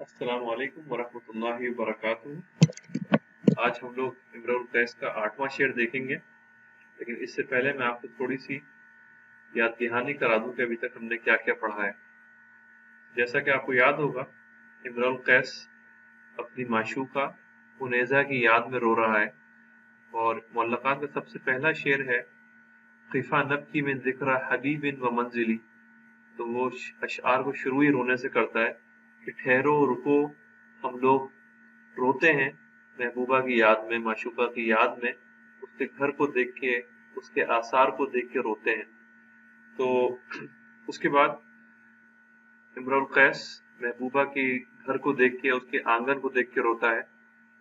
अस्सलाम वालेकुम वरहमतुल्लाहि वबरकातुहू। आज हम लोग इम्रुल कैस का 8वां शेर देखेंगे, लेकिन इससे पहले मैं आपको थोड़ी सी याद दहानी करा दूं कि अभी तक हमने क्या क्या पढ़ा है। जैसा कि आपको याद होगा, इम्रुल कैस अपनी माशूका उनेजा की याद में रो रहा है और मुअल्लक़ात का सबसे पहला शेर है क़िफ़ा नबकी मिन ज़िक्रा हबीबिन व मंज़िली। तो वो अशआर को शुरू ही रोने से करता है कि ठहरो रुको, हम लोग रोते हैं महबूबा की याद में, माशूका की याद में, उसके घर को देख के, उसके आसार को देख के रोते हैं। तो उसके बाद इम्रुल कैस महबूबा के घर को देख के, उसके आंगन को देख के रोता है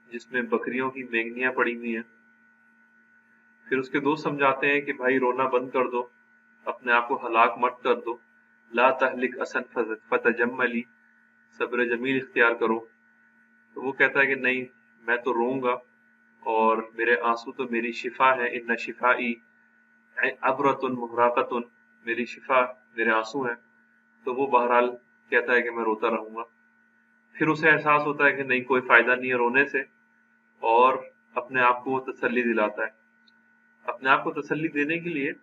जिसमें बकरियों की मेंगनियां पड़ी हुई हैं। फिर उसके दोस्त समझाते हैं कि भाई रोना बंद कर दो, अपने आप को हलाक मत कर दो, ला तहलिक असन फतजम्मली, सब्र जमील इख्तियार करो। तो वो कहता है कि नहीं, मैं तो रोऊंगा और मेरे आंसू तो मेरी शिफा है, इन्ना शिफाई अबरतुन मुहराकतुन, मेरी शिफा मेरे आंसू हैं। तो वो बहरहाल कहता है कि मैं रोता रहूंगा। फिर उसे एहसास होता है कि नहीं, कोई फायदा नहीं है रोने से, और अपने आप को वो तसल्ली दिलाता है। अपने आप को तसल्ली देने के लिए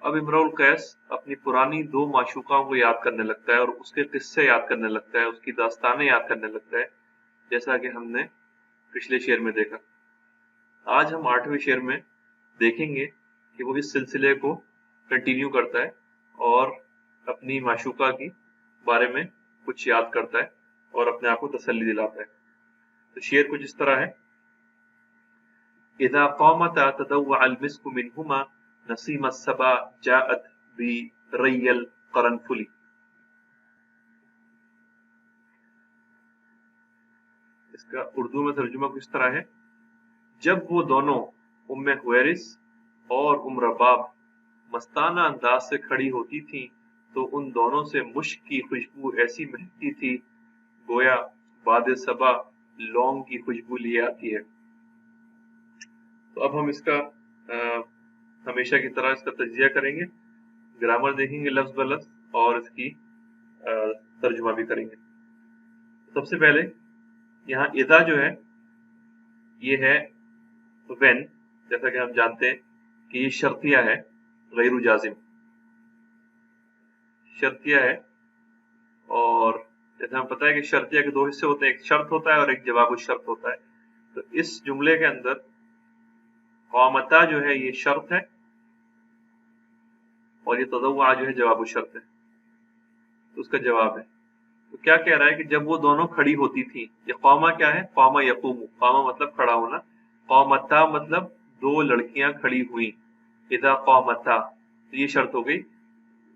अब इम्रुल कैस अपनी पुरानी दो माशूकाओं को याद करने लगता है और उसके किस्से याद करने लगता है, उसकी दास्तानें याद करने लगता है, जैसा कि हमने पिछले शेर में देखा। आज हम 8वें शेर में देखेंगे कि वो इस सिलसिले को कंटिन्यू करता है और अपनी माशूका की बारे में कुछ याद करता है और अपने आप को तसल्ली दिलाता है। तो शेर कुछ इस तरह है, इज़ा क़ामता तदव्वअ अल-मिस्क मिनहुमा नसीम अस्सबा जाअत बि रय्यल क़रनफुली। इसका उर्दू में तर्जुमा कुछ तरह है, जब वो दोनों उम्मे हुवैरिस और रबाब मस्ताना अंदाज से खड़ी होती थीं तो उन दोनों से मुश्क की खुशबू ऐसी महकती थी गोया बाद सबा लौंग की खुशबू लिए आती है। तो अब हम इसका हमेशा की तरह इसका तज्जिया करेंगे, ग्रामर देखेंगे लफ्ज ब लफ्ज और इसकी तर्जुमा भी करेंगे। सबसे पहले यहाँ इदा जो है ये है व्हेन, जैसा कि हम जानते हैं कि ये शर्तिया है, गैरु जाजिम शर्तिया है। और जैसे हमें पता है कि शर्तिया के दो हिस्से होते हैं, एक शर्त होता है और एक जवाब शर्त होता है। तो इस जुमले के अंदर क़ामता जो है ये शर्त है और ये तदव्वुआ जो है जवाब शर्त है, तो उसका जवाब है। तो क्या कह रहा है कि जब वो दोनों खड़ी होती थी, ये क़ामा क्या है, क़ामा यक़ूमु, क़ामा मतलब खड़ा होना, क़ामता मतलब दो लड़कियां खड़ी हुई, इज़ा क़ामता तो ये शर्त हो गई।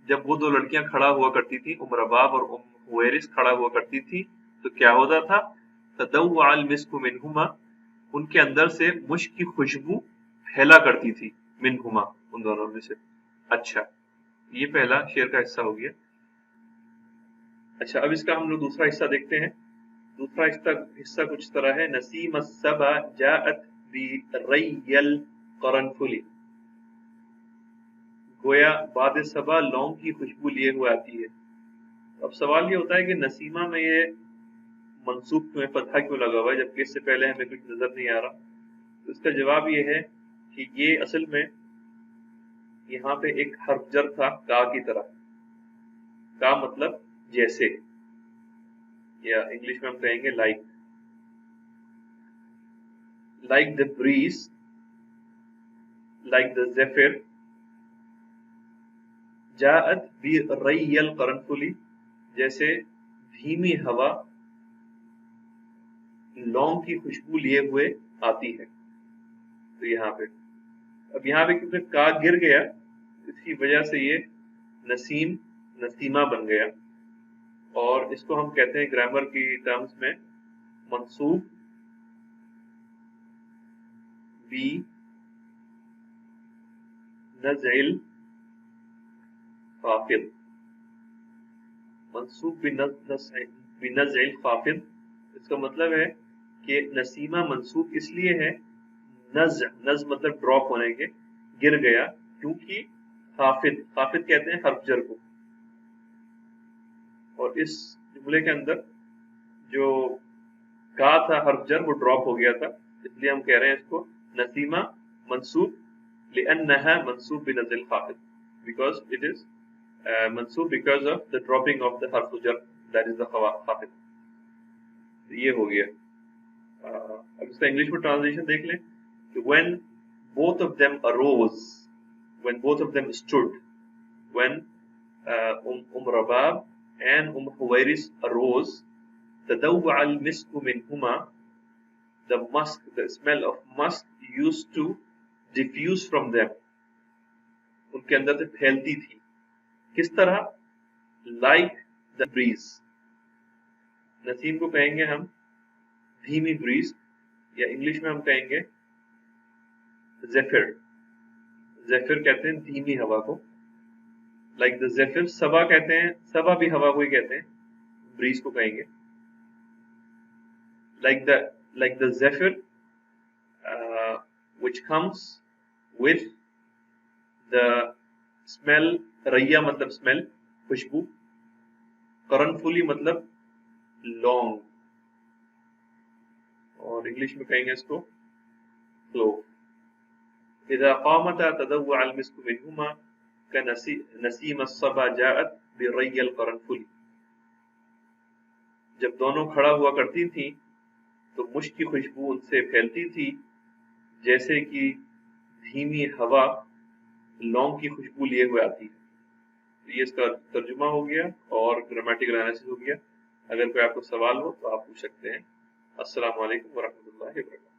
जब वो दो लड़कियां खड़ा हुआ करती थी, रबाब और हुवैरिस खड़ा हुआ करती थी, तो क्या होता था, तदव्वअ अल-मिस्क मिनहुमा, उनके अंदर से मुश्क की खुशबू फैला करती थी, मिनहुमा उन दोनों में से। अच्छा, ये पहला शेर का हिस्सा हो गया। अच्छा, अब इसका हम लोग दूसरा हिस्सा देखते हैं। दूसरा हिस्सा कुछ तरह है, नसीम अस्सबा जाअत बि रय्यल क़रनफुली, गोया बाद सबा लौंग की खुशबू लिए हुए आती है। अब सवाल ये होता है कि नसीमा में ये मंसूब में फतहा क्यों लगा हुआ है जबकि इससे पहले हमें कुछ नजर नहीं आ रहा। तो इसका जवाब ये है कि ये असल में यहाँ पे एक हर्फ जर था का की तरह, का मतलब जैसे, या इंग्लिश में हम कहेंगे like, like the breeze, like the zephyr, जाअत बि रय्यल क़रनफुली, जैसे धीमी हवा लौंग की खुशबू लिए हुए आती है। तो यहाँ पे अब यहाँ पे क्योंकि का गिर गया, इसकी वजह से ये नसीम नसीमा बन गया और इसको हम कहते हैं ग्रामर की टर्म्स में मंसूब बी नज़इल खाफिद, मंसूब बी नज़इल खाफिद। इसका मतलब है कि नसीमा मंसूब इसलिए है, नज मतलब ड्रॉप होने के, गिर गया, क्योंकि खाफिद, खाफिद कहते हैं हर्फ जर को। और इस जुमले के अंदर جو کا تھا حرف جر وہ ڈراپ ہو گیا تھا، اس لیے ہم کہہ رہے ہیں اس کو نسیمہ منصوب لأنها منصوب بنزل الخافض because it is منصوب because of the dropping of the حرف جر that is the خافض. یہ ہو گیا. اب اس کا انگلش میں ٹرانسلیشن دیکھ لیں کہ when both of them arose, when both of them stood, when Rabab and Huwairis arose, تدوع المسك منهما, the musk, the smell of musk used to diffuse from them, ان کے اندر سے پھیلتی تھی. کس طرح؟ like the breeze. نسیم کو کہیں گے ہم دھیمی بریز، یا انگلش میں ہم کہیں گے زیفر. زیفر کہتے ہیں دھیمی ہوا کو. like the zephyr. صبا کہتے ہیں، صبا بھی ہوا کو ہی کہتے ہیں، بریز کو کہیں گے. like the zephyr which comes with the smell. ریا مطلب smell، خوشبو. قرنفلی مطلب لونگ، اور انگلش میں کہیں گے اس کو کلوو. اذا قامتا تدوع المسك منهما كنسيم الصبا جاءت بري القرنفل. جب دونوں کھڑا ہوا کرتی تھیں تو مشک کی خوشبو ان سے پھیلتی تھی جیسے کہ دھیمی ہوا لونگ کی خوشبو لیے ہوئے آتی ہے. یہ اس کا ترجمہ ہو گیا اور گرامیٹیکل انالیسس ہو گیا. اگر کوئی آپ کو سوال ہو تو آپ پوچھ سکتے ہیں. السلام علیکم ورحمۃ اللہ وبرکاتہ.